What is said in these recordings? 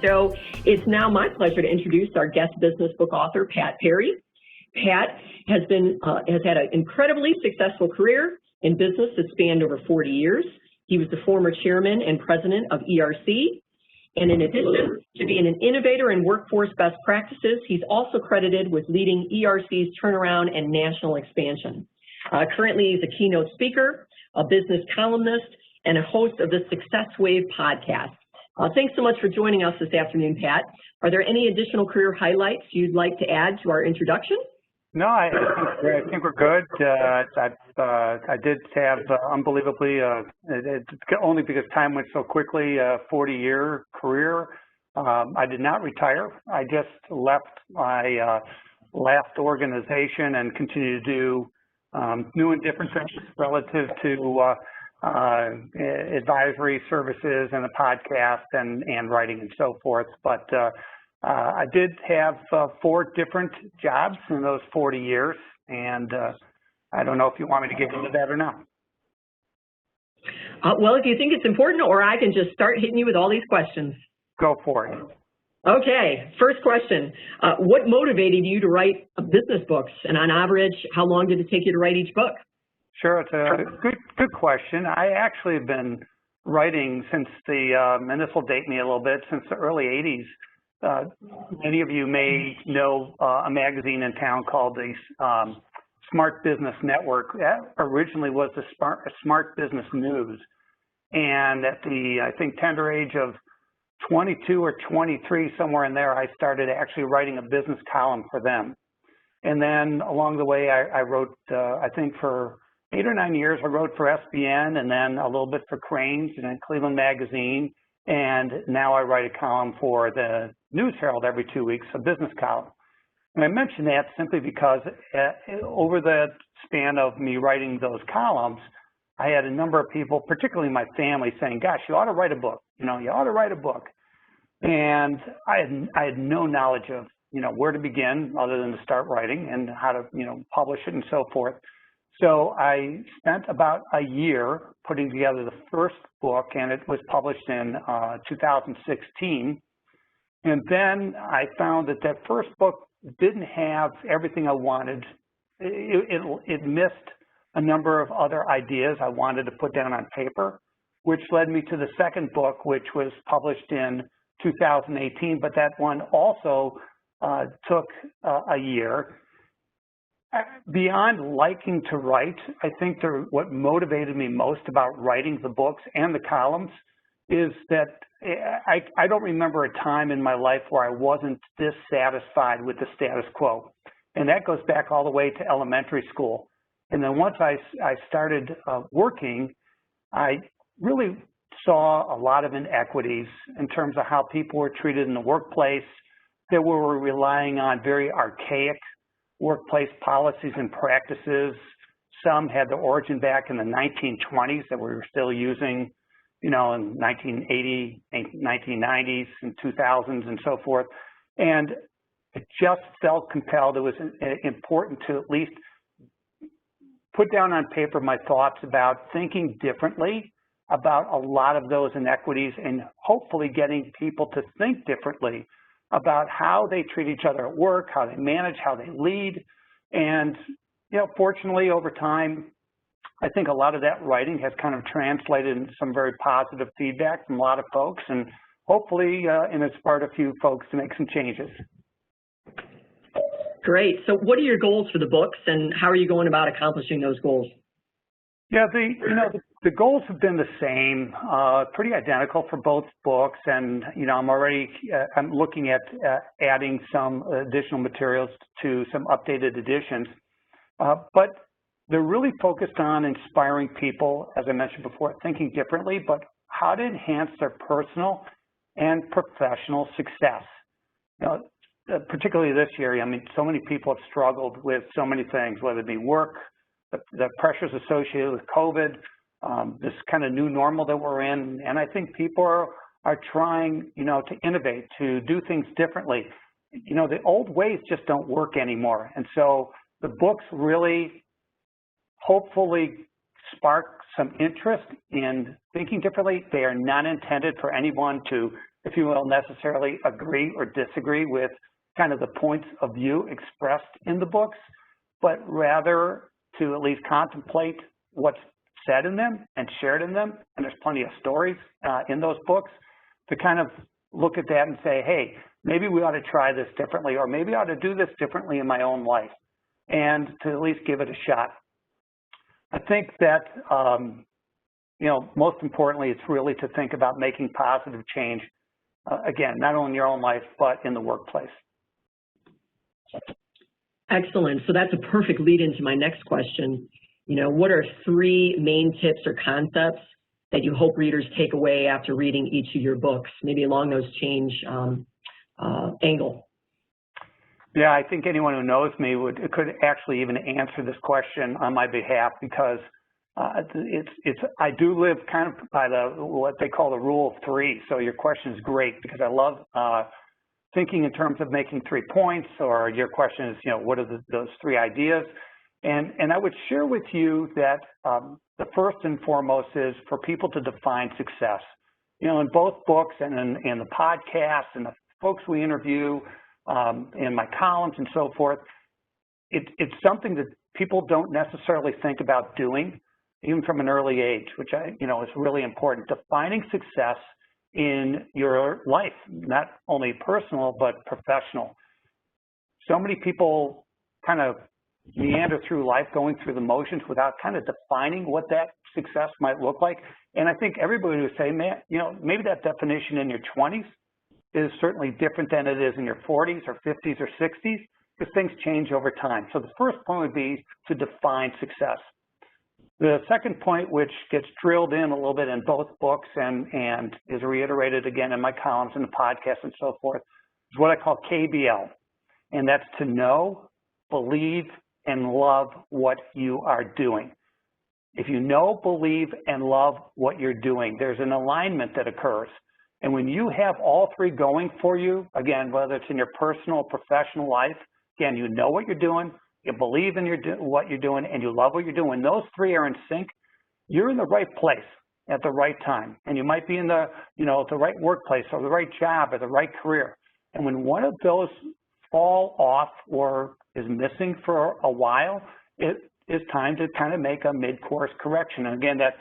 show. It's now my pleasure to introduce our guest business book author, Pat Perry. Pat has had an incredibly successful career in business that spanned over 40 years. He was the former chairman and president of ERC. And in addition to being an innovator in workforce best practices, he's also credited with leading ERC's turnaround and national expansion. Currently, he's a keynote speaker, a business columnist, and a host of the Success Wave podcast. Thanks so much for joining us this afternoon, Pat. Are there any additional career highlights you'd like to add to our introduction? No, I think we're good. I did have unbelievably, it's only because time went so quickly, a 40-year career. I did not retire. I just left my last organization and continue to do new and different things relative to advisory services and the podcast and writing and so forth. But I did have 4 different jobs in those 40 years, and I don't know if you want me to get into that or not. Well, if you think it's important, or I can just start hitting you with all these questions. Go for it. Okay, first question. What motivated you to write business books, and on average, how long did it take you to write each book? Sure, it's a good question. I actually have been writing since and this will date me a little bit, since the early 80s. Many of you may know a magazine in town called the Smart Business Network. That originally was the Smart Business News. And at the, I think, tender age of 22 or 23, somewhere in there, I started actually writing a business column for them. And then along the way, I wrote, I think for 8 or 9 years, I wrote for SBN, and then a little bit for Crain's and then Cleveland Magazine. And now I write a column for the News Herald every 2 weeks, a business column. And I mention that simply because over the span of me writing those columns, I had a number of people, particularly my family, saying, gosh, you ought to write a book. You know, you ought to write a book. And I had no knowledge of, where to begin other than to start writing and how to, publish it and so forth. So I spent about a year putting together the first book, and it was published in 2016. And then I found that first book didn't have everything I wanted. It missed a number of other ideas I wanted to put down on paper, which led me to the second book, which was published in 2018, but that one also took a year. Beyond liking to write, I think what motivated me most about writing the books and the columns is that I don't remember a time in my life where I wasn't dissatisfied with the status quo. And that goes back all the way to elementary school. And then once I started working, I really saw a lot of inequities in terms of how people were treated in the workplace, that we were relying on very archaic workplace policies and practices. Some had their origin back in the 1920s that we were still using, in 1980, 1990s, and 2000s, and so forth. And it just felt compelled. It was important to at least put down on paper my thoughts about thinking differently about a lot of those inequities, and hopefully getting people to think differently about how they treat each other at work, how they manage, how they lead. And, fortunately over time, I think a lot of that writing has kind of translated into some very positive feedback from a lot of folks, and hopefully inspired a few folks to make some changes. Great. So what are your goals for the books, and how are you going about accomplishing those goals? Yeah, the goals have been the same, pretty identical for both books, and I'm looking at adding some additional materials to some updated editions, but they're really focused on inspiring people, as I mentioned before, thinking differently, but how to enhance their personal and professional success. Particularly this year, so many people have struggled with so many things, whether it be work, the pressures associated with COVID, this kind of new normal that we're in. And I think people are trying, to innovate, to do things differently. The old ways just don't work anymore. And so the books really hopefully spark some interest in thinking differently. They are not intended for anyone to if you will, necessarily agree or disagree with kind of the points of view expressed in the books, but rather to at least contemplate what's said in them and shared in them, and there's plenty of stories in those books, to kind of look at that and say, hey, maybe we ought to try this differently, or maybe I ought to do this differently in my own life, and to at least give it a shot. I think that, most importantly, it's really to think about making positive change, again, not only in your own life, but in the workplace. Excellent. So that's a perfect lead into my next question. What are 3 main tips or concepts that you hope readers take away after reading each of your books, maybe along those change angle? Yeah, I think anyone who knows me could actually even answer this question on my behalf, because I do live kind of by what they call the rule of 3. So your question is great, because I love thinking in terms of making 3 points, or your question is, what are those 3 ideas? And I would share with you that the first and foremost is for people to define success. In both books and in the podcast and the folks we interview, in my columns and so forth, it's something that people don't necessarily think about doing, even from an early age, which is really important. Defining success in your life, not only personal, but professional. So many people kind of meander through life, going through the motions without kind of defining what that success might look like. And I think everybody would say, man, maybe that definition in your 20s is certainly different than it is in your 40s or 50s or 60s, because things change over time. So the first point would be to define success. The second point, which gets drilled in a little bit in both books and is reiterated again in my columns and the podcast and so forth, is what I call KBL. And that's to know, believe, and love what you are doing. If you know, believe, and love what you're doing, there's an alignment that occurs. And when you have all 3 going for you, again, whether it's in your personal or professional life, again, you know what you're doing, you believe in what you're doing, and you love what you're doing. When those 3 are in sync, you're in the right place at the right time. And you might be in the right workplace or the right job or the right career. And when one of those fall off or is missing for a while, it is time to kind of make a mid-course correction. And again, that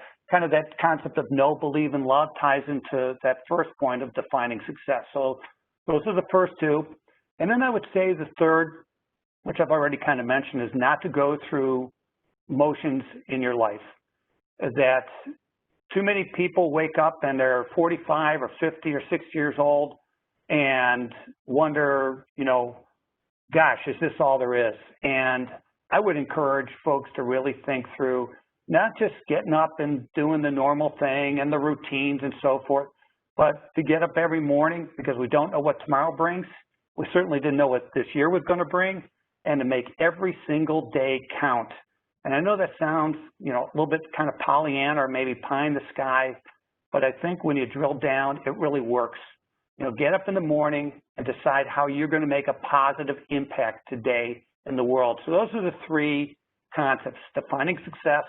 concept of know, believe, and love ties into that first point of defining success. So those are the first 2. And then I would say the third, which I've already kind of mentioned, is not to go through motions in your life. That too many people wake up and they're 45 or 50 or 60 years old and wonder, gosh, is this all there is? And I would encourage folks to really think through not just getting up and doing the normal thing and the routines and so forth, but to get up every morning, because we don't know what tomorrow brings. We certainly didn't know what this year was going to bring, and to make every single day count. And I know that sounds, a little bit kind of Pollyanna or maybe pie in the sky, but I think when you drill down, it really works. Get up in the morning and decide how you're going to make a positive impact today in the world. So those are the 3 concepts: defining success,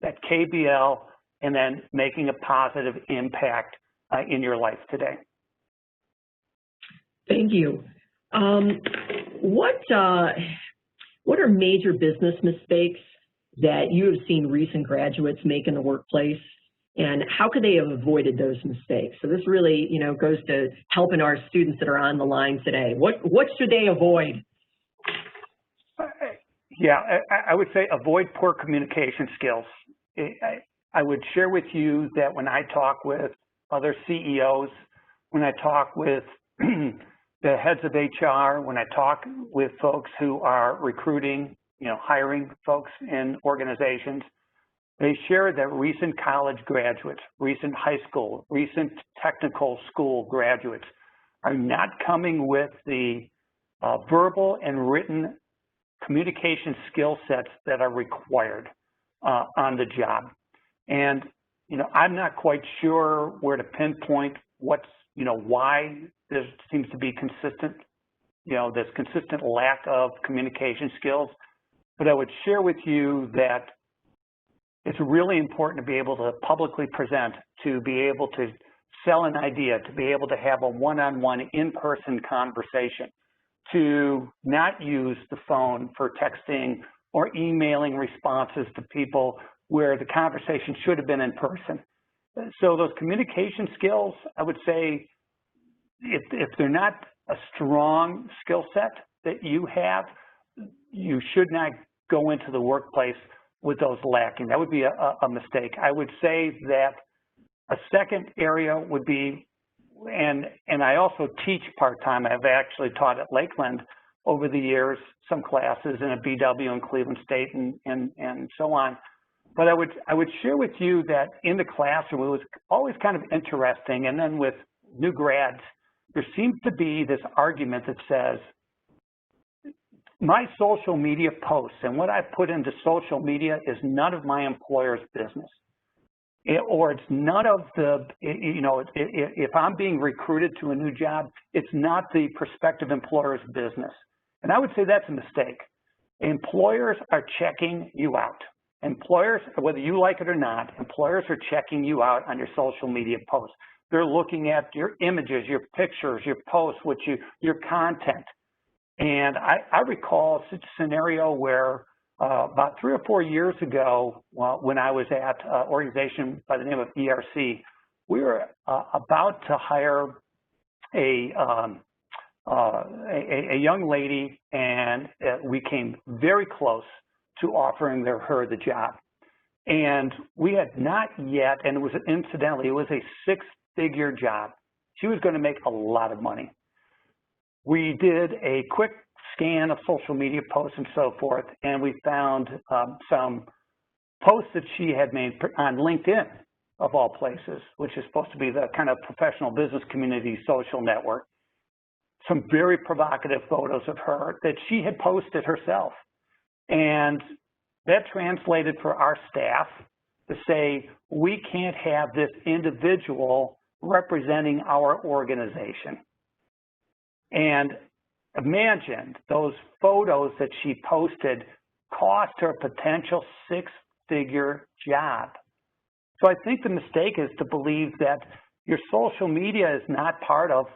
that KBL, and then making a positive impact in your life today. Thank you. What are major business mistakes that you have seen recent graduates make in the workplace, and how could they have avoided those mistakes? So this really, goes to helping our students that are on the line today. What should they avoid? Yeah, I would say avoid poor communication skills. I would share with you that when I talk with other CEOs, when I talk with the heads of HR, when I talk with folks who are recruiting, hiring folks in organizations, they share that recent college graduates, recent high school, recent technical school graduates are not coming with the verbal and written communication skill sets that are required on the job. And, I'm not quite sure where to pinpoint what's, why there seems to be consistent, this consistent lack of communication skills. But I would share with you that it's really important to be able to publicly present, to be able to sell an idea, to be able to have a one-on-one in-person conversation, to not use the phone for texting or emailing responses to people where the conversation should have been in person. So those communication skills, I would say, if they're not a strong skill set that you have, you should not go into the workplace with those lacking. That would be a mistake. I would say that a second area would be, and I also teach part-time. I've actually taught at Lakeland over the years, some classes in a BW in Cleveland State and so on. But I would share with you that in the classroom, it was always kind of interesting. And then with new grads, there seems to be this argument that says, my social media posts and what I put into social media is none of my employer's business. Or it's none of the, if I'm being recruited to a new job, it's not the prospective employer's business. And I would say that's a mistake. Employers are checking you out. Employers, whether you like it or not, employers are checking you out on your social media posts. They're looking at your images, your pictures, your posts, your content. And I recall a scenario where about 3 or 4 years ago, when I was at an organization by the name of ERC, we were about to hire a young lady, and we came very close to offering her the job. And we had not yet, and it was incidentally, it was a 6-figure job. She was going to make a lot of money. We did a quick scan of social media posts and so forth, and we found some posts that she had made on LinkedIn, of all places, which is supposed to be the kind of professional business community social network. Some very provocative photos of her that she had posted herself. And that translated for our staff to say, we can't have this individual representing our organization. And imagine those photos that she posted cost her a potential 6-figure job. So I think the mistake is to believe that your social media is not part of,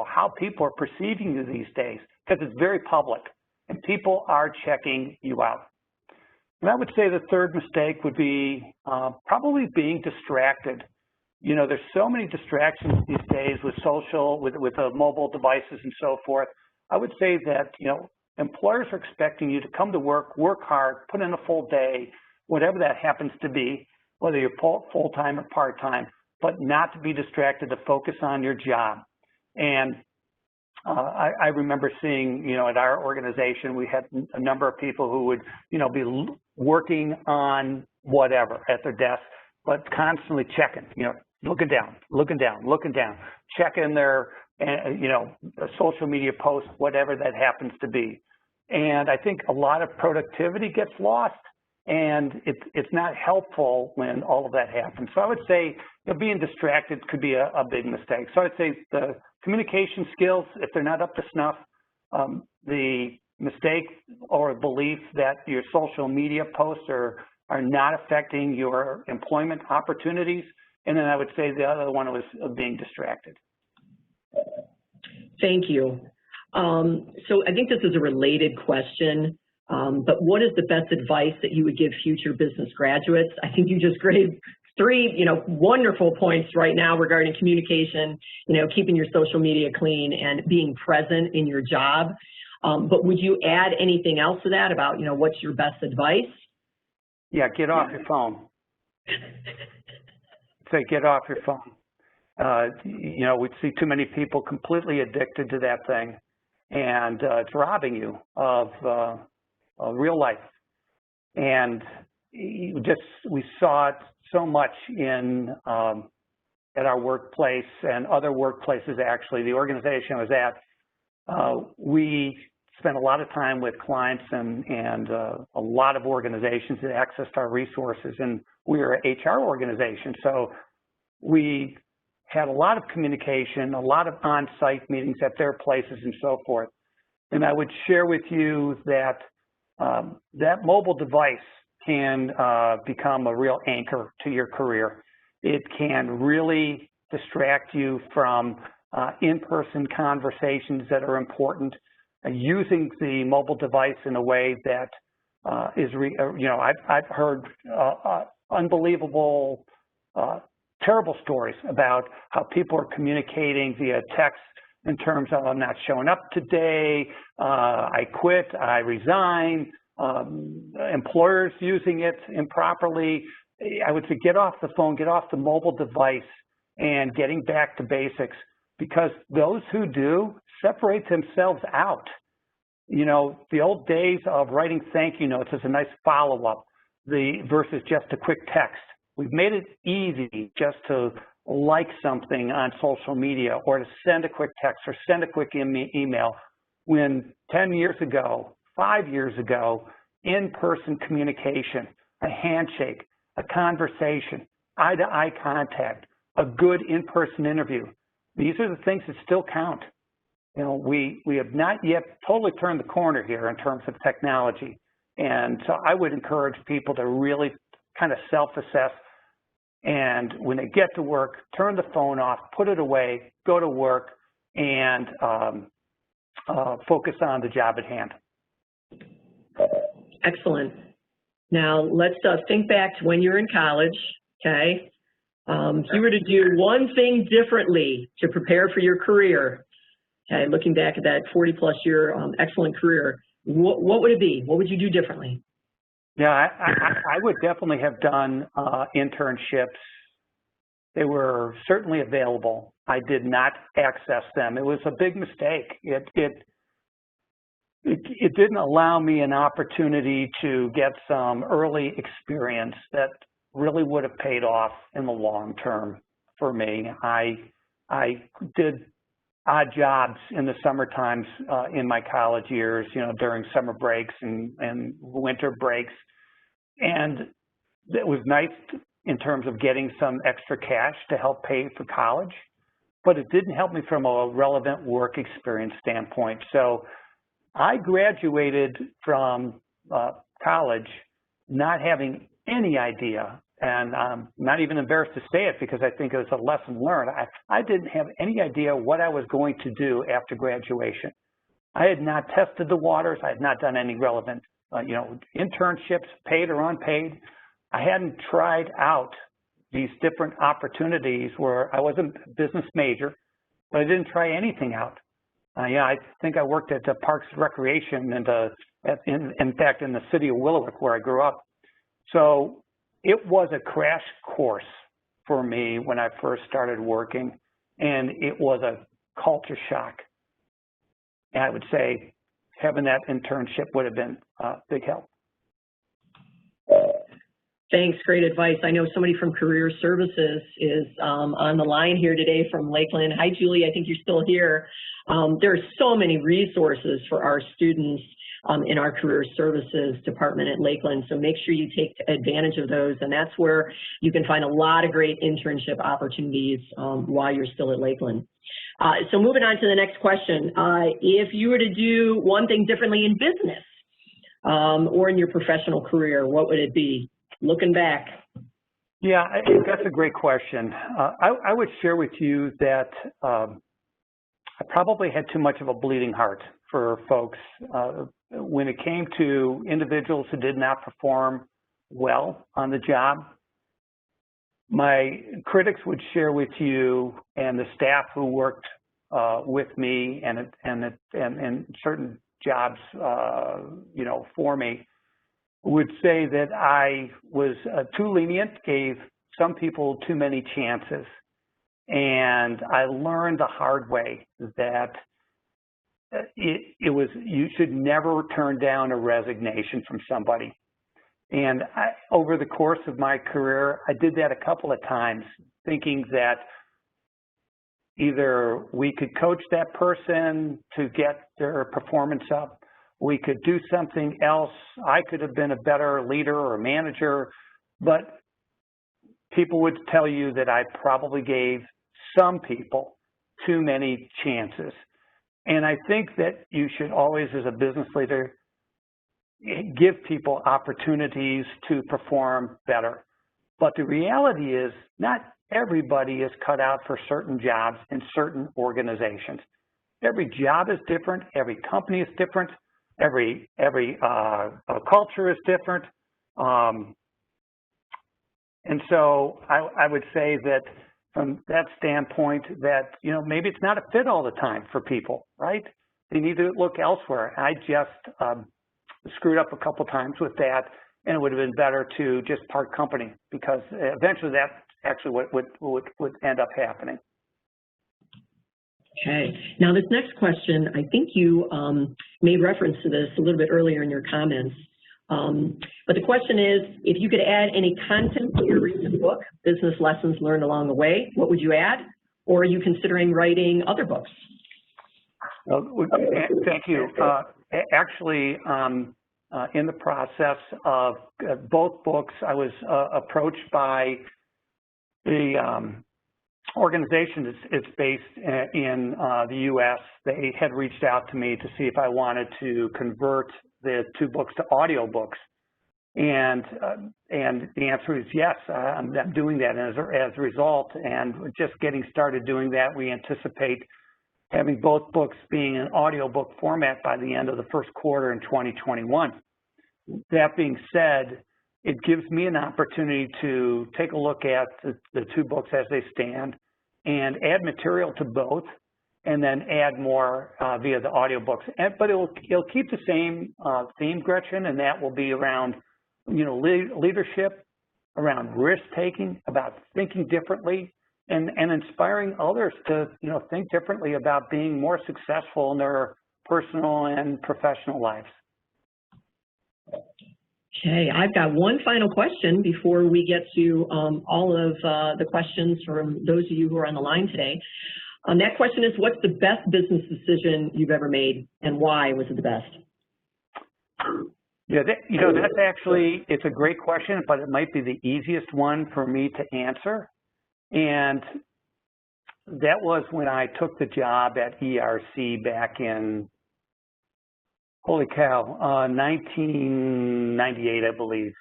how people are perceiving you these days, because it's very public and people are checking you out. And I would say the third mistake would be probably being distracted. There's so many distractions these days with social, with mobile devices and so forth. I would say that, employers are expecting you to come to work hard, put in a full day, whatever that happens to be, whether you're full-time or part-time, but not to be distracted, to focus on your job. And I remember seeing, at our organization, we had a number of people who would, be working on whatever at their desk, but constantly checking, looking down, checking their, social media posts, whatever that happens to be. And I think a lot of productivity gets lost, and it's not helpful when all of that happens. So I would say being distracted could be a big mistake. So I'd say the communication skills, if they're not up to snuff, the mistake or belief that your social media posts are not affecting your employment opportunities. And then I would say the other one was being distracted. Thank you. So I think this is a related question, but what is the best advice that you would give future business graduates? I think you just gave 3, wonderful points right now regarding communication, keeping your social media clean and being present in your job. But would you add anything else to that about, what's your best advice? Yeah, get off your phone. Say, get off your phone. We see too many people completely addicted to that thing, and it's robbing you of real life. And we saw it so much in at our workplace and other workplaces. Actually, the organization I was at, we spent a lot of time with clients and a lot of organizations that accessed our resources, and we were an HR organization, so we had a lot of communication, a lot of on-site meetings at their places and so forth. And I would share with you that that mobile device can become a real anchor to your career. It can really distract you from in-person conversations that are important, using the mobile device in a way that I've heard unbelievable, terrible stories about how people are communicating via text in terms of, I'm not showing up today, I quit, I resign, employers using it improperly. I would say get off the phone, get off the mobile device, and getting back to basics, because those who do separate themselves out. You know, the old days of writing thank you notes as a nice follow-up versus just a quick text. We've made it easy just to like something on social media or to send a quick text or send a quick email, when 10 years ago, 5 years ago, in-person communication, a handshake, a conversation, eye-to-eye contact, a good in-person interview, these are the things that still count. You know, we have not yet totally turned the corner here in terms of technology. And so I would encourage people to really kind of self-assess, and when they get to work, turn the phone off, put it away, go to work, and focus on the job at hand. Excellent. Now, let's think back to when you were in college, okay? If you were to do one thing differently to prepare for your career, okay, looking back at that 40-plus year excellent career, what would it be? What would you do differently? Yeah, I would definitely have done internships. They were certainly available. I did not access them. It was a big mistake. It didn't allow me an opportunity to get some early experience that really would have paid off in the long term for me. I did odd jobs in the summer times in my college years, you know, during summer breaks and winter breaks. And it was nice in terms of getting some extra cash to help pay for college, but it didn't help me from a relevant work experience standpoint. So I graduated from college not having any idea, and I'm not even embarrassed to say it because I think it was a lesson learned. I didn't have any idea what I was going to do after graduation. I had not tested the waters. I had not done any relevant internships, paid or unpaid. I hadn't tried out these different opportunities where I wasn't a business major, but I didn't try anything out. I think I worked at the Parks and Recreation and in fact in the city of Willowick where I grew up. So it was a crash course for me when I first started working, and it was a culture shock. And I would say having that internship would have been a big help. Thanks, great advice. I know somebody from Career Services is on the line here today from Lakeland. Hi, Julie, I think you're still here. There are so many resources for our students in our Career Services department at Lakeland, so make sure you take advantage of those, and that's where you can find a lot of great internship opportunities while you're still at Lakeland. So moving on to the next question. If you were to do one thing differently in business or in your professional career, what would it be? Looking back. Yeah, that's a great question. I would share with you that I probably had too much of a bleeding heart for folks when it came to individuals who did not perform well on the job. My critics would share with you, and the staff who worked with me and certain jobs, for me, would say that I was too lenient, gave some people too many chances. And I learned the hard way that you should never turn down a resignation from somebody. And over the course of my career, I did that a couple of times, thinking that either we could coach that person to get their performance up, we could do something else. I could have been a better leader or manager, but people would tell you that I probably gave some people too many chances. And I think that you should always, as a business leader, give people opportunities to perform better. But the reality is, not everybody is cut out for certain jobs in certain organizations. Every job is different. Every company is different. Every culture is different. And so I would say that from that standpoint that, you know, maybe it's not a fit all the time for people, right? They need to look elsewhere. I just screwed up a couple times with that, and it would have been better to just part company, because eventually that's actually what would end up happening. Okay. Now this next question, I think you made reference to this a little bit earlier in your comments. But the question is, if you could add any content to your recent book, Business Lessons Learned Along the Way, what would you add? Or are you considering writing other books? Thank you. Actually, in the process of both books, I was approached by the organization is based in the U.S. They had reached out to me to see if I wanted to convert the two books to audiobooks, and the answer is yes. I'm doing that, and as a result, and just getting started doing that, we anticipate having both books being in audiobook format by the end of the first quarter in 2021. That being said, it gives me an opportunity to take a look at the two books as they stand and add material to both, and then add more via the audiobooks. But it'll keep the same theme, Gretchen, and that will be around, you know, leadership, around risk-taking, about thinking differently, and inspiring others to, you know, think differently about being more successful in their personal and professional lives. Okay, I've got one final question before we get to all of the questions from those of you who are on the line today. That question is, what's the best business decision you've ever made, and why was it the best? Yeah, you know, that's actually, it's a great question, but it might be the easiest one for me to answer. And that was when I took the job at ERC back in, holy cow, 1998, I believe.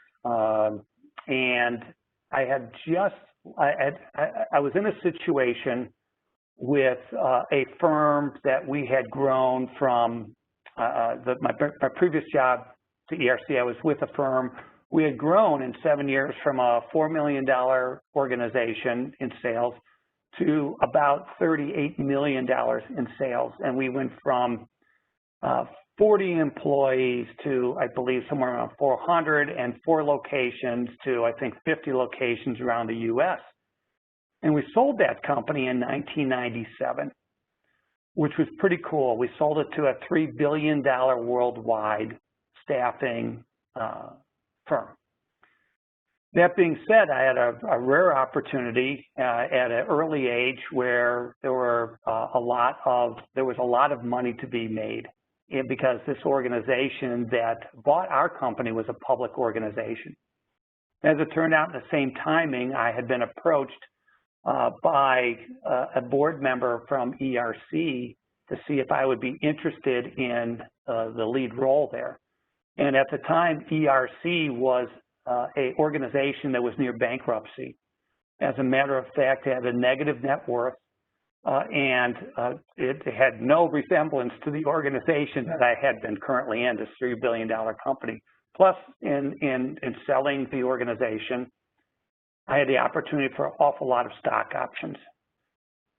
And I had just, I was in a situation with a firm that we had grown from my previous job to ERC. I was with a firm. We had grown in 7 years from a $4 million organization in sales to about $38 million in sales. And we went from 40 employees to, I believe, somewhere around 400, and 4 locations to, I think, 50 locations around the U.S. And we sold that company in 1997, which was pretty cool. We sold it to a $3 billion worldwide staffing firm. That being said, I had a rare opportunity at an early age where there was a lot of money to be made, because this organization that bought our company was a public organization. As it turned out, in the same timing, I had been approached by a board member from ERC to see if I would be interested in the lead role there. And at the time, ERC was an organization that was near bankruptcy. As a matter of fact, it had a negative net worth, and it had no resemblance to the organization that I had been currently in, this $3 billion company. Plus, in selling the organization, I had the opportunity for an awful lot of stock options.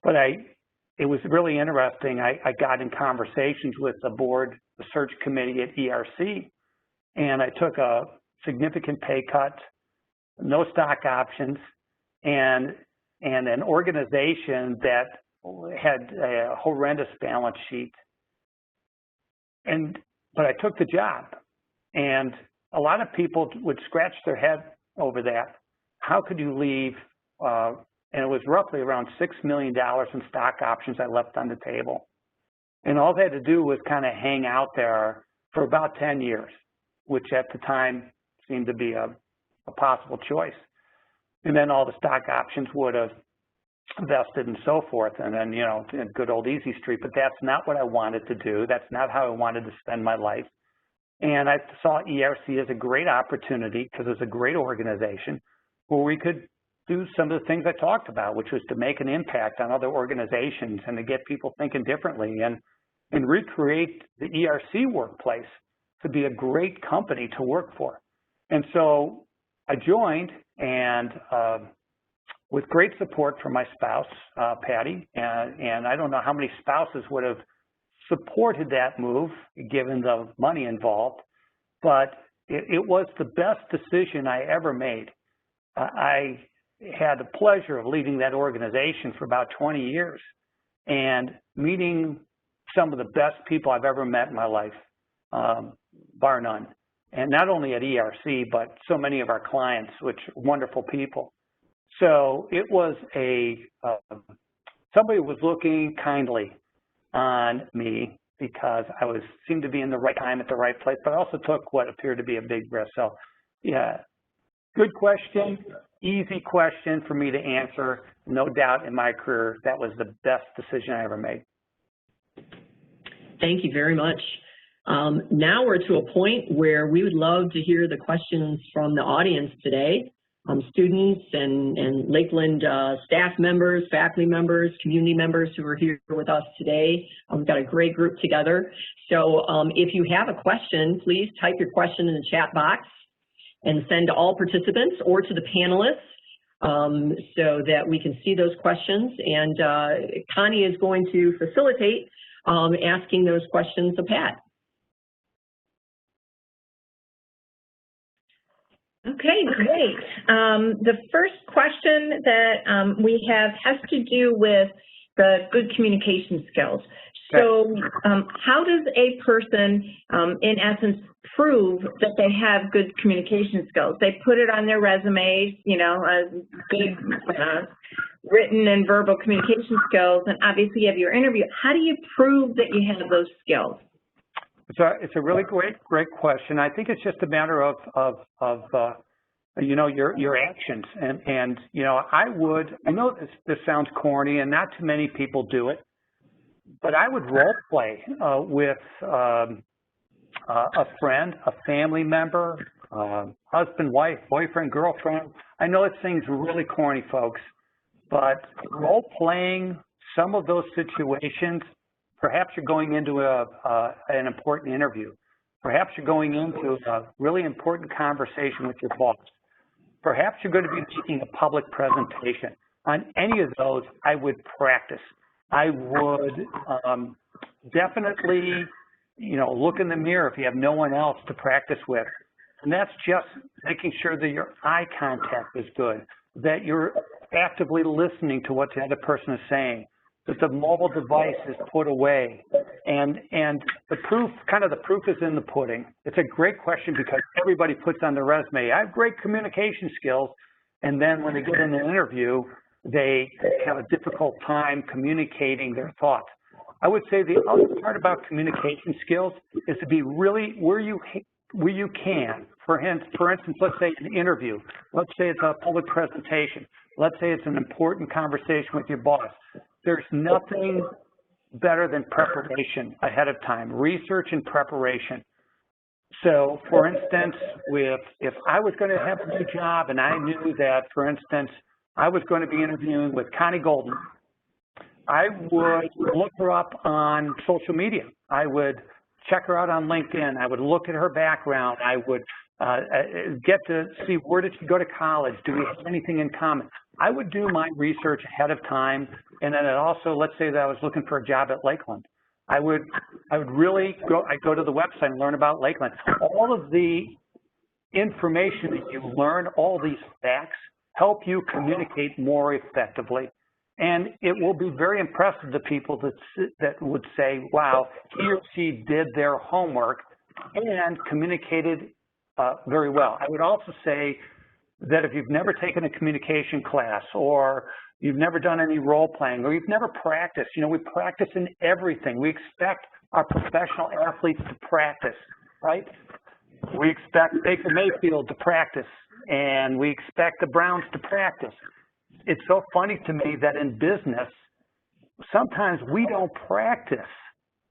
But it was really interesting. I got in conversations with the board, the search committee at ERC, and I took a significant pay cut, no stock options, and an organization that had a horrendous balance sheet. But I took the job, and a lot of people would scratch their head over that. How could you leave? And it was roughly around $6 million in stock options I left on the table. And all they had to do was kind of hang out there for about 10 years, which at the time seemed to be a possible choice. And then all the stock options would have vested and so forth, and then, you know, good old easy street. But that's not what I wanted to do. That's not how I wanted to spend my life. And I saw ERC as a great opportunity, because it was a great organization where we could do some of the things I talked about, which was to make an impact on other organizations and to get people thinking differently and recreate the ERC workplace to be a great company to work for. And so I joined, and with great support from my spouse, Patty, and I don't know how many spouses would have supported that move given the money involved, but it was the best decision I ever made. I had the pleasure of leading that organization for about 20 years and meeting some of the best people I've ever met in my life, bar none. And not only at ERC, but so many of our clients, which are wonderful people. So it was somebody was looking kindly on me because I seemed to be in the right time at the right place, but I also took what appeared to be a big risk. So yeah, good question, easy question for me to answer. No doubt in my career, that was the best decision I ever made. Thank you very much. Now we're to a point where we would love to hear the questions from the audience today. Students and Lakeland staff members, faculty members, community members who are here with us today. We've got a great group together. So if you have a question, please type your question in the chat box and send to all participants or to the panelists so that we can see those questions. And Connie is going to facilitate asking those questions of Pat. Okay, great. The first question that we have has to do with the good communication skills. So how does a person, in essence, prove that they have good communication skills? They put it on their resumes, you know, good written and verbal communication skills, and obviously you have your interview. How do you prove that you have those skills? It's a really great question. I think it's just a matter of you know, your actions. And you know, I know this sounds corny and not too many people do it, but I would role play with a friend, a family member, husband, wife, boyfriend, girlfriend. I know it seems really corny, folks, but role playing some of those situations. Perhaps you're going into an important interview. Perhaps you're going into a really important conversation with your boss. Perhaps you're going to be making a public presentation. On any of those, I would practice. I would definitely, you know, look in the mirror if you have no one else to practice with. And that's just making sure that your eye contact is good, that you're actively listening to what the other person is saying, that the mobile device is put away, and the proof is in the pudding. It's a great question because everybody puts on their resume, I have great communication skills, and then when they get in an interview, they have a difficult time communicating their thoughts. I would say the other part about communication skills is to be really where you can. For instance, let's say an interview. Let's say it's a public presentation. Let's say it's an important conversation with your boss. There's nothing better than preparation ahead of time, research and preparation. So, for instance, if I was going to have a new job and I knew that, for instance, I was going to be interviewing with Connie Golden, I would look her up on social media. I would check her out on LinkedIn. I would look at her background. I would get to see where did she go to college? Do we have anything in common? I would do my research ahead of time, and then also, let's say that I was looking for a job at Lakeland. I would really go to the website and learn about Lakeland. All of the information that you learn, all these facts, help you communicate more effectively. And it will be very impressive to people that would say, wow, he or she did their homework and communicated very well. I would also say that if you've never taken a communication class, or you've never done any role playing, or you've never practiced, you know, we practice in everything. We expect our professional athletes to practice, right? We expect Baker Mayfield to practice, and we expect the Browns to practice. It's so funny to me that in business, sometimes we don't practice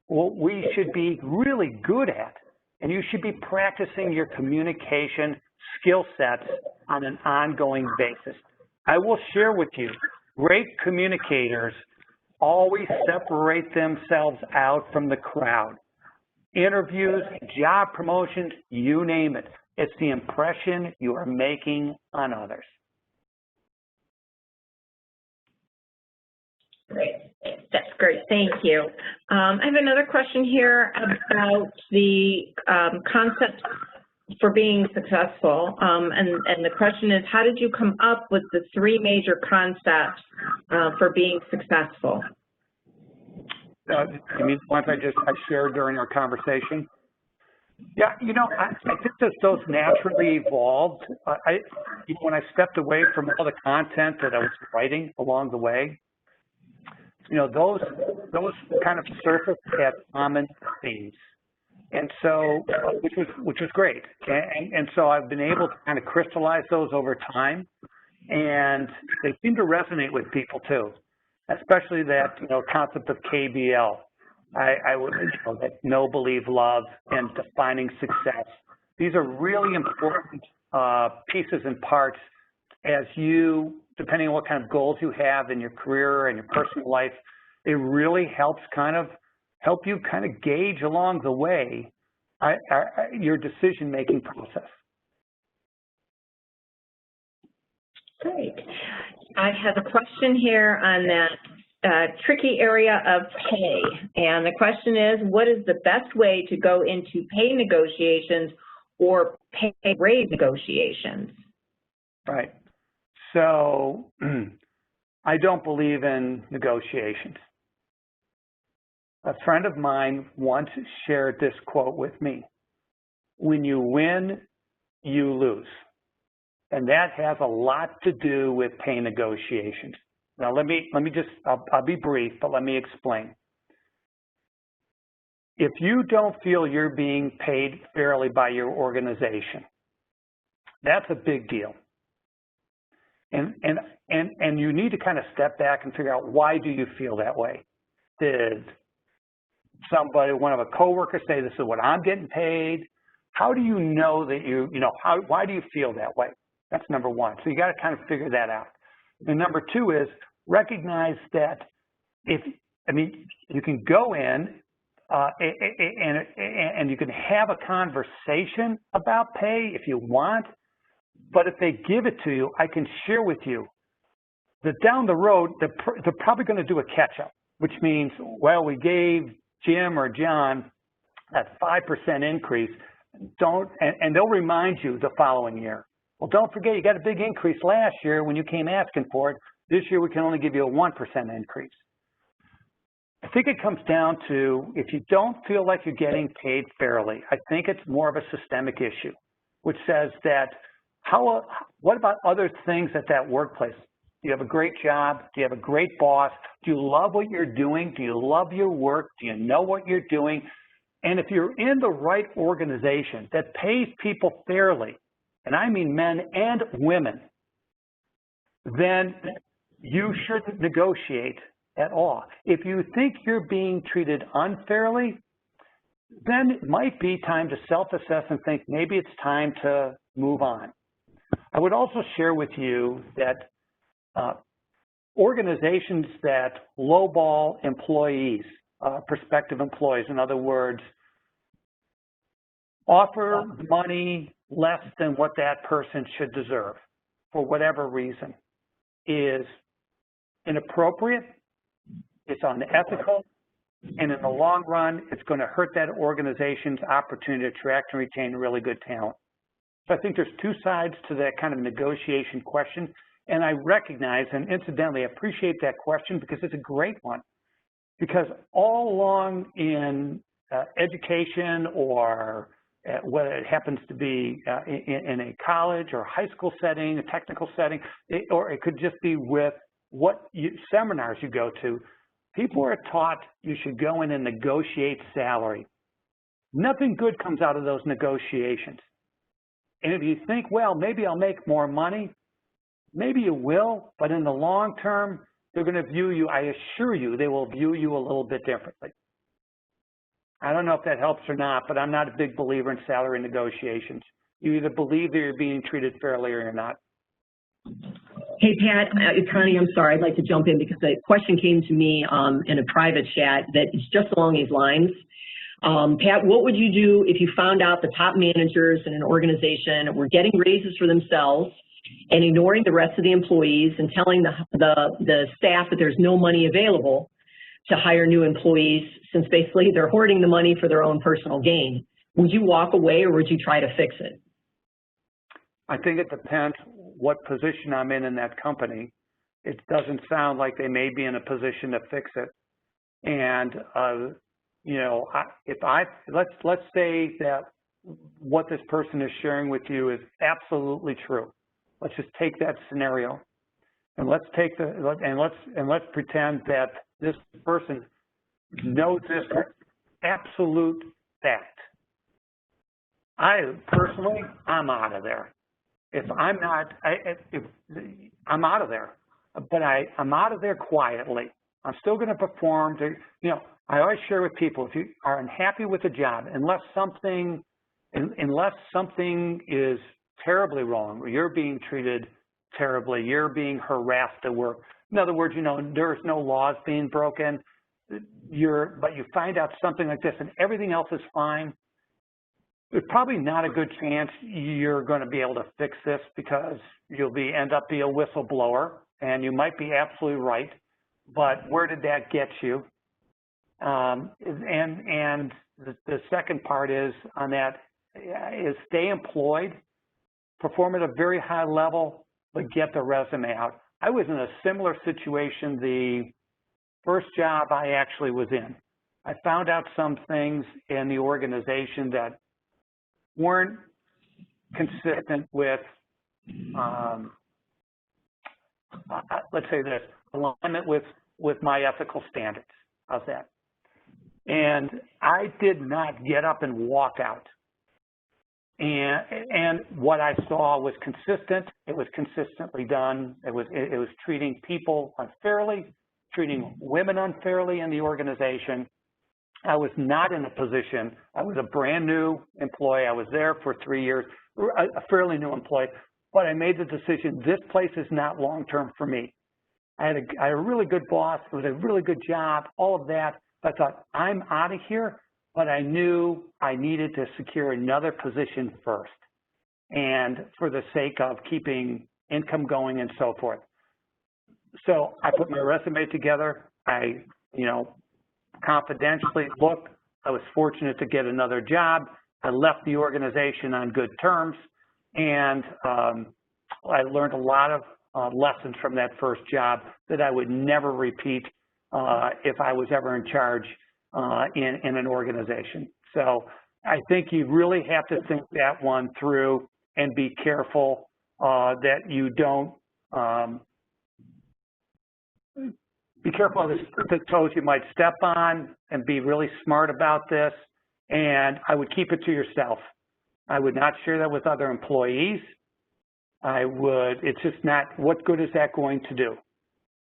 what we should be really good at. And you should be practicing your communication skill sets on an ongoing basis. I will share with you, great communicators always separate themselves out from the crowd. Interviews, job promotions, you name it. It's the impression you are making on others. Great. That's great. Thank you. I have another question here about the concept for being successful. And the question is, how did you come up with the 3 major concepts for being successful? You mean ones I shared during our conversation? Yeah, you know, I think that those naturally evolved. When I stepped away from all the content that I was writing along the way, you know, those kind of surfaced as common themes, and so which was great. And so I've been able to kind of crystallize those over time, and they seem to resonate with people too, especially that, you know, concept of KBL. I would, you know, that know, believe, love, and defining success. These are really important pieces and parts as you, depending on what kind of goals you have in your career and your personal life. It really helps help you gauge along the way your decision-making process. Great. I have a question here on that tricky area of pay. And the question is, what is the best way to go into pay negotiations or pay raise negotiations? Right. So I don't believe in negotiations. A friend of mine once shared this quote with me: when you win, you lose. And that has a lot to do with pay negotiations. Now, let me just, I'll be brief, but let me explain. If you don't feel you're being paid fairly by your organization, that's a big deal. And you need to kind of step back and figure out, why do you feel that way? Did somebody, one of a coworker, say, this is what I'm getting paid? How do you know that why do you feel that way? That's number one. So you got to kind of figure that out. And number two is recognize that you can go in and you can have a conversation about pay if you want, but if they give it to you, I can share with you that down the road, they're probably going to do a catch-up, which means, well, we gave Jim or John that 5% increase, and they'll remind you the following year. Well, don't forget, you got a big increase last year when you came asking for it. This year, we can only give you a 1% increase. I think it comes down to, if you don't feel like you're getting paid fairly, I think it's more of a systemic issue, which says that, what about other things at that workplace? Do you have a great job? Do you have a great boss? Do you love what you're doing? Do you love your work? Do you know what you're doing? And if you're in the right organization that pays people fairly, and I mean men and women, then you shouldn't negotiate at all. If you think you're being treated unfairly, then it might be time to self-assess and think maybe it's time to move on. I would also share with you that organizations that lowball employees, prospective employees, in other words, offer money less than what that person should deserve for whatever reason, is inappropriate, it's unethical, and in the long run, it's going to hurt that organization's opportunity to attract and retain really good talent. So I think there's two sides to that kind of negotiation question, and I recognize, and incidentally, I appreciate that question because it's a great one. Because all along in education, or whether it happens to be in a college or high school setting, a technical setting, or it could just be with what seminars you go to, people are taught you should go in and negotiate salary. Nothing good comes out of those negotiations. And if you think, well, maybe I'll make more money, maybe you will, but in the long term, they're going to view you, I assure you, they will view you a little bit differently. I don't know if that helps or not, but I'm not a big believer in salary negotiations. You either believe that you're being treated fairly or you're not. Hey, Pat, Connie, I'm sorry. I'd like to jump in because the question came to me in a private chat that is just along these lines. Pat, what would you do if you found out the top managers in an organization were getting raises for themselves and ignoring the rest of the employees and telling the staff that there's no money available to hire new employees, since basically they're hoarding the money for their own personal gain? Would you walk away or would you try to fix it? I think it depends what position I'm in that company. It doesn't sound like they may be in a position to fix it. And, you know, let's say that what this person is sharing with you is absolutely true. Let's just take that scenario, and let's pretend that this person knows this absolute fact. Personally, I'm out of there. If I'm not, I'm out of there. But I'm out of there quietly. I'm still going to perform. You know, I always share with people, if you are unhappy with a job, unless something is terribly wrong, or you're being treated terribly, you're being harassed at work. In other words, you know, there's no laws being broken. But you find out something like this, and everything else is fine. There's probably not a good chance you're going to be able to fix this, because you'll end up being a whistleblower, and you might be absolutely right. But where did that get you? And the second part is on that is stay employed, perform at a very high level, but get the resume out. I was in a similar situation the first job I actually was in. I found out some things in the organization that weren't consistent with, let's say this, alignment with my ethical standards. How's that? And I did not get up and walk out. And what I saw was consistent. It was consistently done. It was treating people unfairly, treating women unfairly in the organization. I was not in a position. I was a brand new employee. I was there for 3 years, a fairly new employee. But I made the decision, this place is not long-term for me. I had a really good boss. It was a really good job, all of that. I thought, I'm out of here, but I knew I needed to secure another position first, and for the sake of keeping income going and so forth. So I put my resume together. I, you know, confidentially looked. I was fortunate to get another job. I left the organization on good terms, and I learned a lot of lessons from that first job that I would never repeat if I was ever in charge in an organization. So I think you really have to think that one through and be careful that you don't, be careful of the toes you might step on, and be really smart about this. And I would keep it to yourself. I would not share that with other employees. It's just not, what good is that going to do?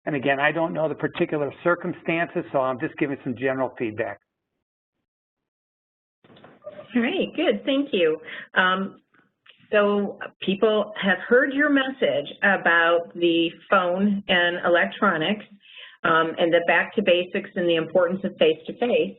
And again, I don't know the particular circumstances, so I'm just giving some general feedback. All right, good, thank you. So people have heard your message about the phone and electronics and the back to basics and the importance of face-to-face.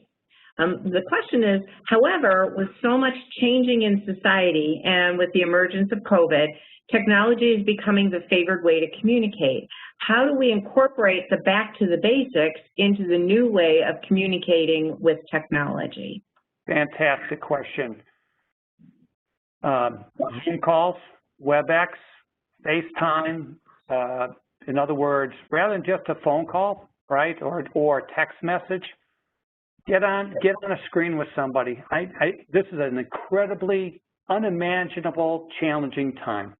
The question is, however, with so much changing in society and with the emergence of COVID, technology is becoming the favored way to communicate. How do we incorporate the back to the basics into the new way of communicating with technology? Fantastic question. Zoom calls, WebEx, FaceTime, in other words, rather than just a phone call, right, or text message, get on a screen with somebody. This is an incredibly unimaginable, challenging time.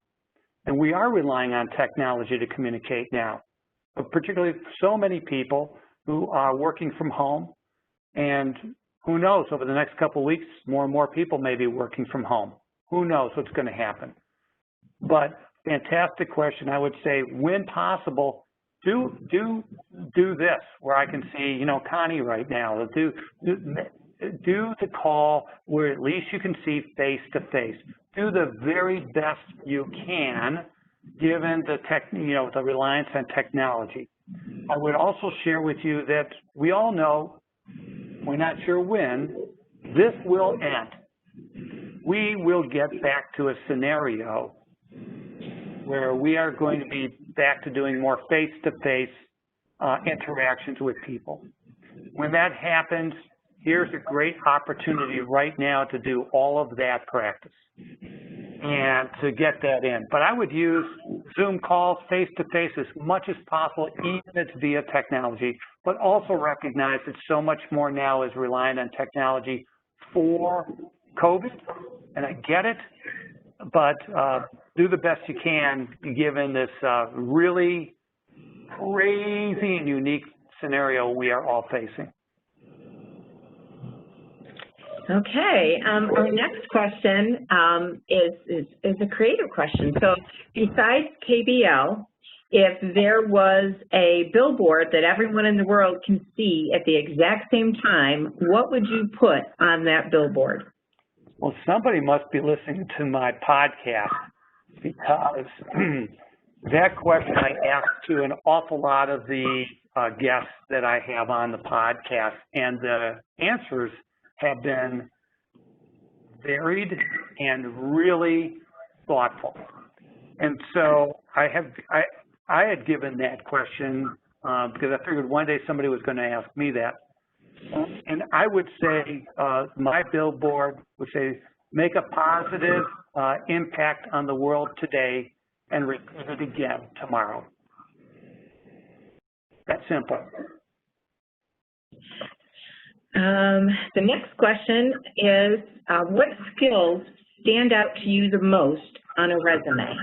And we are relying on technology to communicate now, but particularly so many people who are working from home, and who knows, over the next couple of weeks, more and more people may be working from home. Who knows what's going to happen? But fantastic question. I would say, when possible, do this, where I can see, you know, Connie right now. Do the call where at least you can see face to face. Do the very best you can given the the reliance on technology. I would also share with you that we all know, we're not sure when, this will end. We will get back to a scenario where we are going to be back to doing more face-to-face interactions with people. When that happens, here's a great opportunity right now to do all of that practice and to get that in. But I would use Zoom calls face-to-face as much as possible, even if it's via technology, but also recognize that so much more now is relying on technology for COVID, and I get it, but do the best you can given this really crazy and unique scenario we are all facing. Okay, our next question is a creative question. So besides KBL, if there was a billboard that everyone in the world can see at the exact same time, what would you put on that billboard? Well, somebody must be listening to my podcast, because that question I ask to an awful lot of the guests that I have on the podcast, and the answers have been varied and really thoughtful. And so I had given that question because I figured one day somebody was going to ask me that. And I would say my billboard would say, make a positive impact on the world today and repeat it again tomorrow. That's simple. The next question is, what skills stand out to you the most on a resume?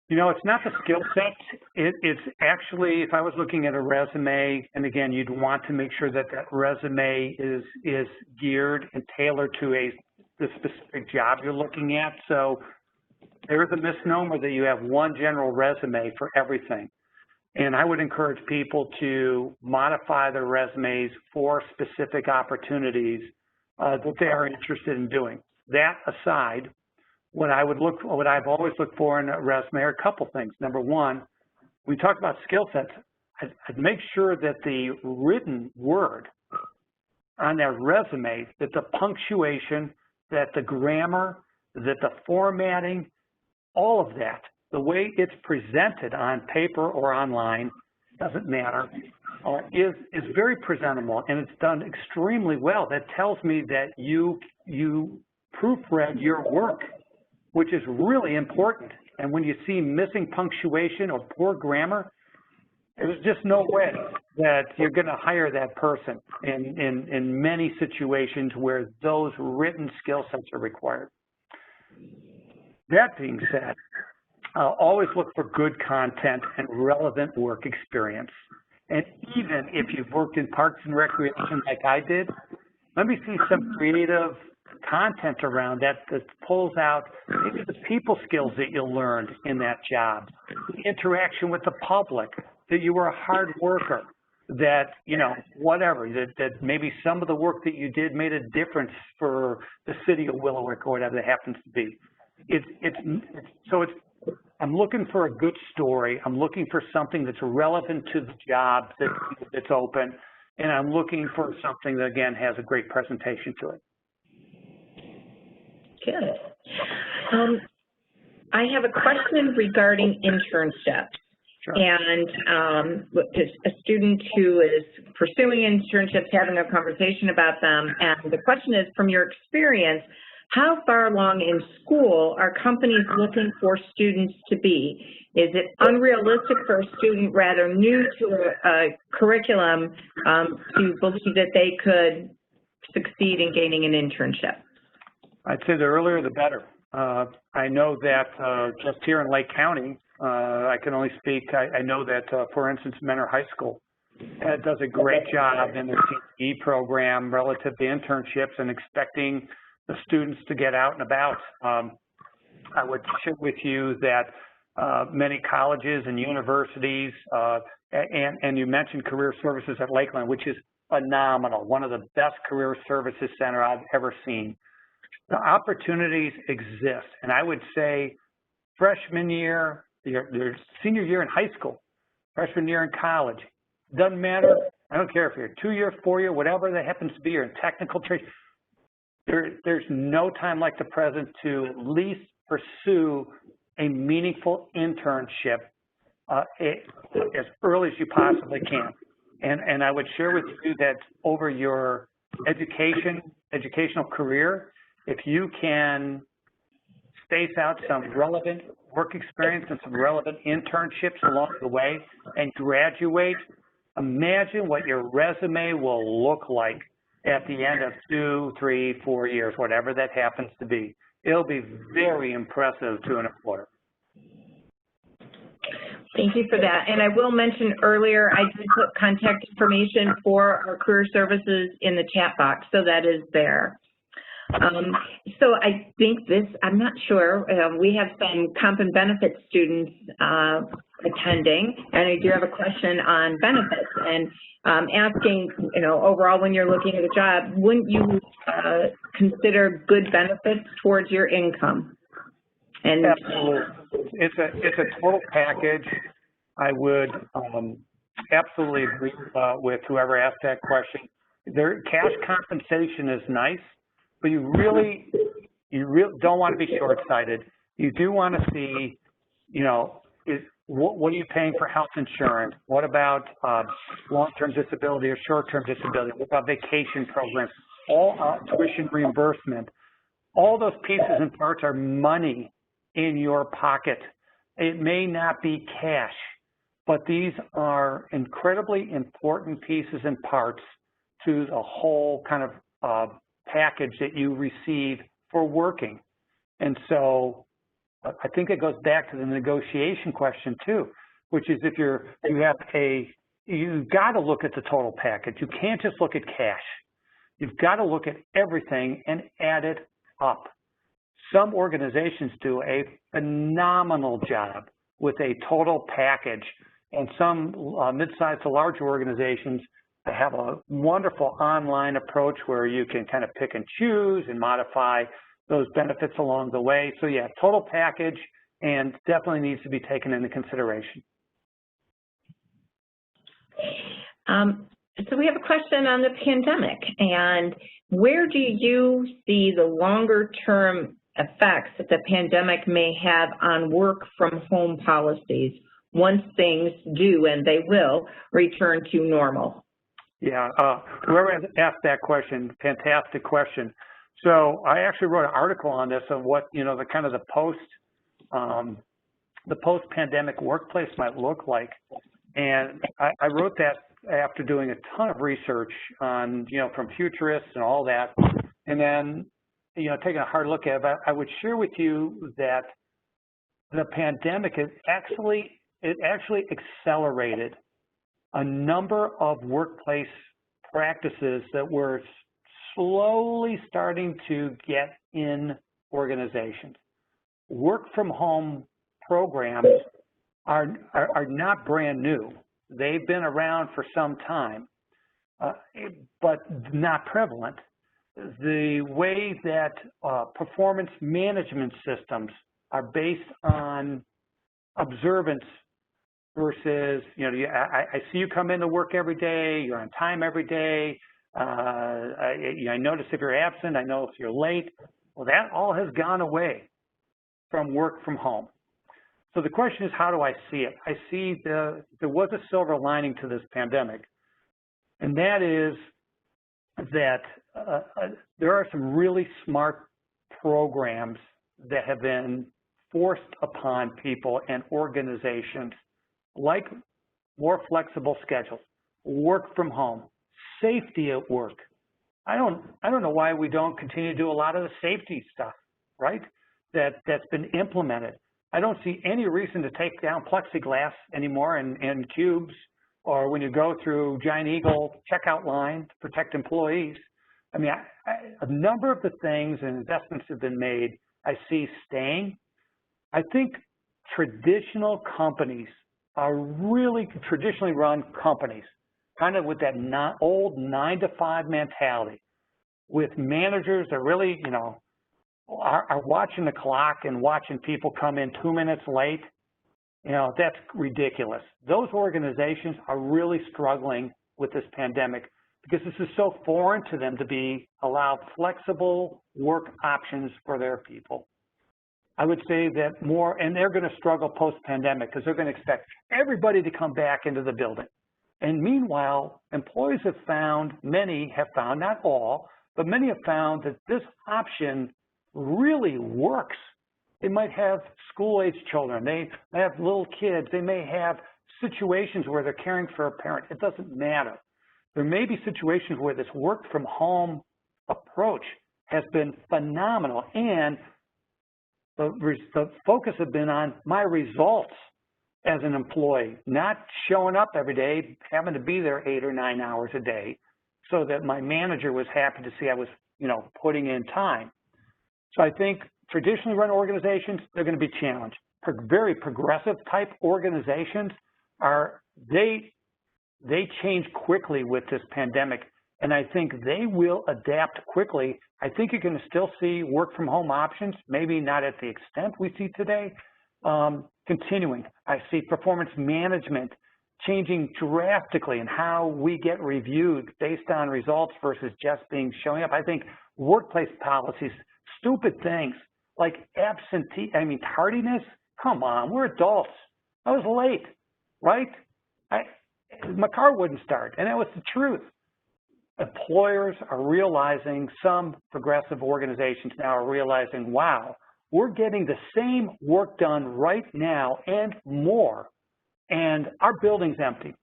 You know, it's not the skill set. It's actually, if I was looking at a resume, and again, you'd want to make sure that that resume is geared and tailored to the specific job you're looking at. So there's a misnomer that you have one general resume for everything. And I would encourage people to modify their resumes for specific opportunities that they are interested in doing. That aside, what I've always looked for in a resume are a couple things. Number one, we talk about skill sets. I'd make sure that the written word on that resume, that the punctuation, that the grammar, that the formatting, all of that, the way it's presented on paper or online, doesn't matter, is very presentable, and it's done extremely well. That tells me that you proofread your work, which is really important. And when you see missing punctuation or poor grammar, there's just no way that you're going to hire that person in many situations where those written skill sets are required. That being said, always look for good content and relevant work experience. And even if you've worked in Parks and Recreation like I did, let me see some creative content around that pulls out maybe the people skills that you learned in that job, the interaction with the public, that you were a hard worker, that, you know, whatever, that maybe some of the work that you did made a difference for the city of Willowick or whatever it happens to be. I'm looking for a good story. I'm looking for something that's relevant to the job that's open, and I'm looking for something that, again, has a great presentation to it. Good. I have a question regarding internships. Sure. And a student who is pursuing internships, having a conversation about them, and the question is, from your experience, how far along in school are companies looking for students to be? Is it unrealistic for a student rather new to a curriculum to believe that they could succeed in gaining an internship? I'd say the earlier the better. I know that just here in Lake County, I can only speak, I know that, for instance, Mentor High School does a great job in their CTE program relative to internships and expecting the students to get out and about. I would share with you that many colleges and universities, and you mentioned career services at Lakeland, which is phenomenal, one of the best career services center I've ever seen. the opportunities exist. And I would say freshman year, your senior year in high school, freshman year in college, doesn't matter. I don't care if you're 2-year, 4-year, whatever that happens to be, you're in technical trade. There's no time like the present to at least pursue a meaningful internship as early as you possibly can. And I would share with you that over your educational career, if you can space out some relevant work experience and some relevant internships along the way and graduate, imagine what your resume will look like at the end of 2, 3, 4 years, whatever that happens to be. It'll be very impressive to an employer. Thank you for that. And I will mention earlier, I did put contact information for our career services in the chat box, so that is there. So I think this, I'm not sure, we have some comp and benefits students attending, and I do have a question on benefits, and asking, you know, overall when you're looking at a job, wouldn't you consider good benefits towards your income? And absolutely. It's a total package. I would absolutely agree with whoever asked that question. Cash compensation is nice, but you really don't want to be short-sighted. You do want to see, you know, what are you paying for health insurance? What about long-term disability or short-term disability? What about vacation programs? All tuition reimbursement. All those pieces and parts are money in your pocket. It may not be cash, but these are incredibly important pieces and parts to the whole kind of package that you receive for working. And so I think it goes back to the negotiation question too, which is if you've got to look at the total package. You can't just look at cash. You've got to look at everything and add it up. Some organizations do a phenomenal job with a total package, and some mid-sized to larger organizations have a wonderful online approach where you can kind of pick and choose and modify those benefits along the way. So yeah, total package, and definitely needs to be taken into consideration. So we have a question on the pandemic, and where do you see the longer term effects that the pandemic may have on work from home policies once things do, and they will, return to normal? Yeah, whoever asked that question, fantastic question. So I actually wrote an article on this of what, you know, the kind of the post-pandemic workplace might look like. And I wrote that after doing a ton of research on, you know, from futurists and all that. And then, you know, taking a hard look at it, but I would share with you that the pandemic actually accelerated a number of workplace practices that were slowly starting to get in organizations. Work from home programs are not brand new. They've been around for some time, but not prevalent. The way that performance management systems are based on observance versus, you know, I see you come into work every day, you're on time every day, I notice if you're absent, I know if you're late. Well, that all has gone away from work from home. So the question is, how do I see it? I see there was a silver lining to this pandemic, and that is that there are some really smart programs that have been forced upon people and organizations, like more flexible schedules, work from home, safety at work. I don't know why we don't continue to do a lot of the safety stuff, right? That's been implemented. I don't see any reason to take down plexiglass anymore in cubes, or when you go through Giant Eagle checkout line to protect employees. I mean, a number of the things and investments have been made, I see staying. I think traditional companies are really traditionally run companies, kind of with that old 9-to-5 mentality, with managers that really, you know, are watching the clock and watching people come in 2 minutes late, you know, that's ridiculous. Those organizations are really struggling with this pandemic because this is so foreign to them to be allowed flexible work options for their people. I would say that more, and they're going to struggle post-pandemic because they're going to expect everybody to come back into the building. And meanwhile, employees have found, many have found, not all, but many have found that this option really works. They might have school-age children. They may have little kids. They may have situations where they're caring for a parent. It doesn't matter. There may be situations where this work-from-home approach has been phenomenal, and the focus has been on my results as an employee, not showing up every day, having to be there 8 or 9 hours a day, so that my manager was happy to see I was, you know, putting in time. So I think traditionally run organizations, they're going to be challenged. Very progressive type organizations they change quickly with this pandemic, and I think they will adapt quickly. I think you're going to still see work from home options, maybe not at the extent we see today, continuing. I see performance management changing drastically in how we get reviewed based on results versus just being showing up. I think workplace policies, stupid things like tardiness, come on, we're adults. I was late, right? My car wouldn't start, and that was the truth. Employers are realizing, some progressive organizations now are realizing, wow, we're getting the same work done right now and more, and our building's empty,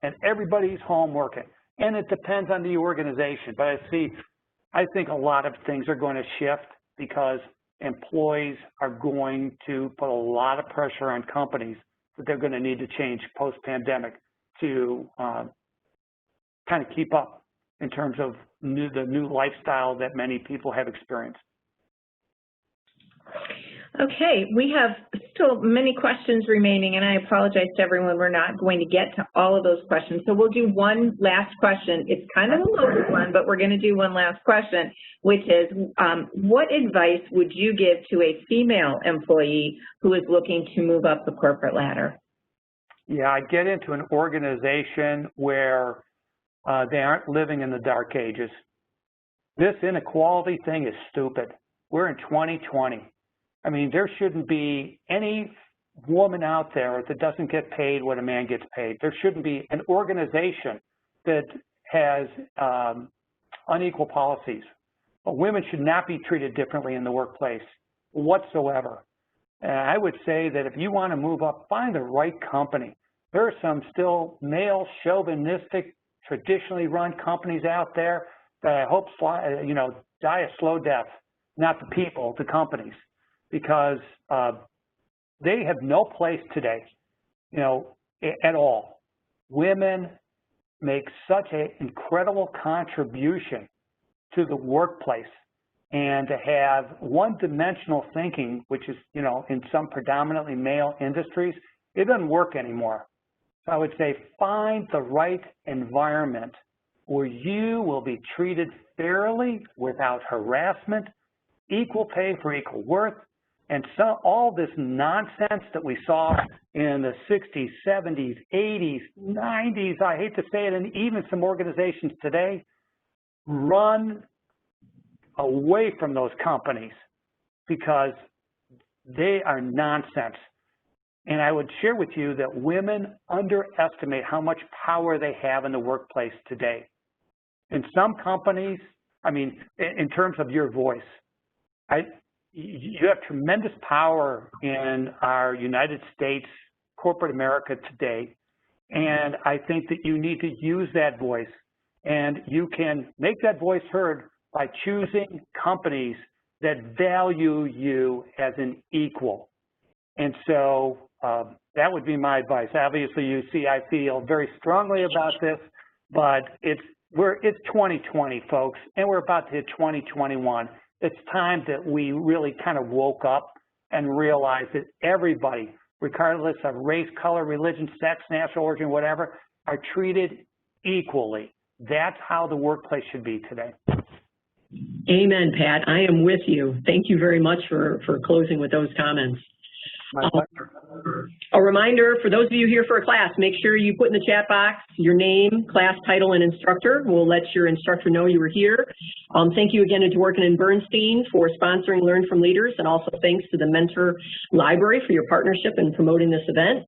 and everybody's home working. And it depends on the organization, but I think a lot of things are going to shift because employees are going to put a lot of pressure on companies that they're going to need to change post-pandemic to kind of keep up in terms of the new lifestyle that many people have experienced. Okay, we have still many questions remaining, and I apologize to everyone. We're not going to get to all of those questions. So we'll do one last question. It's kind of a loaded one, but we're going to do one last question, which is, what advice would you give to a female employee who is looking to move up the corporate ladder? Yeah, I get into an organization where they aren't living in the dark ages. This inequality thing is stupid. We're in 2020. I mean, there shouldn't be any woman out there that doesn't get paid what a man gets paid. There shouldn't be an organization that has unequal policies. But women should not be treated differently in the workplace whatsoever. And I would say that if you want to move up, find the right company. There are some still male chauvinistic, traditionally run companies out there that I hope die a slow death, not the people, the companies, because they have no place today, at all. Women make such an incredible contribution to the workplace, and to have one-dimensional thinking, which is, in some predominantly male industries, it doesn't work anymore. So I would say find the right environment where you will be treated fairly without harassment, equal pay for equal worth, and all this nonsense that we saw in the 60s, 70s, 80s, 90s, I hate to say it, and even some organizations today, run away from those companies because they are nonsense. And I would share with you that women underestimate how much power they have in the workplace today. In some companies, in terms of your voice, you have tremendous power in our United States, corporate America today, and I think that you need to use that voice, and you can make that voice heard by choosing companies that value you as an equal. And so that would be my advice. Obviously, you see, I feel very strongly about this, but it's 2020, folks, and we're about to hit 2021. It's time that we really kind of woke up and realized that everybody, regardless of race, color, religion, sex, national origin, whatever, are treated equally. That's how the workplace should be today. Amen, Pat. I am with you. Thank you very much for closing with those comments. My pleasure. A reminder for those of you here for a class, make sure you put in the chat box your name, class title, and instructor. We'll let your instructor know you were here. Thank you again to Dworkin and Bernstein for sponsoring Learn from Leaders, and also thanks to the Mentor Library for your partnership in promoting this event.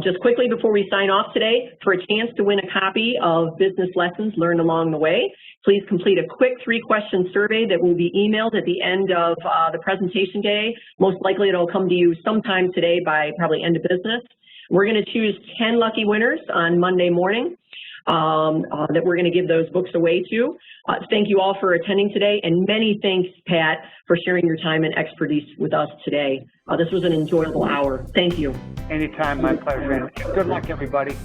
Just quickly before we sign off today, for a chance to win a copy of Business Lessons Learned Along the Way, please complete a quick 3-question survey that will be emailed at the end of the presentation day. Most likely it'll come to you sometime today by probably end of business. We're going to choose 10 lucky winners on Monday morning that we're going to give those books away to. Thank you all for attending today, and many thanks, Pat, for sharing your time and expertise with us today. This was an enjoyable hour. Thank you. Anytime, my pleasure. Good luck, everybody.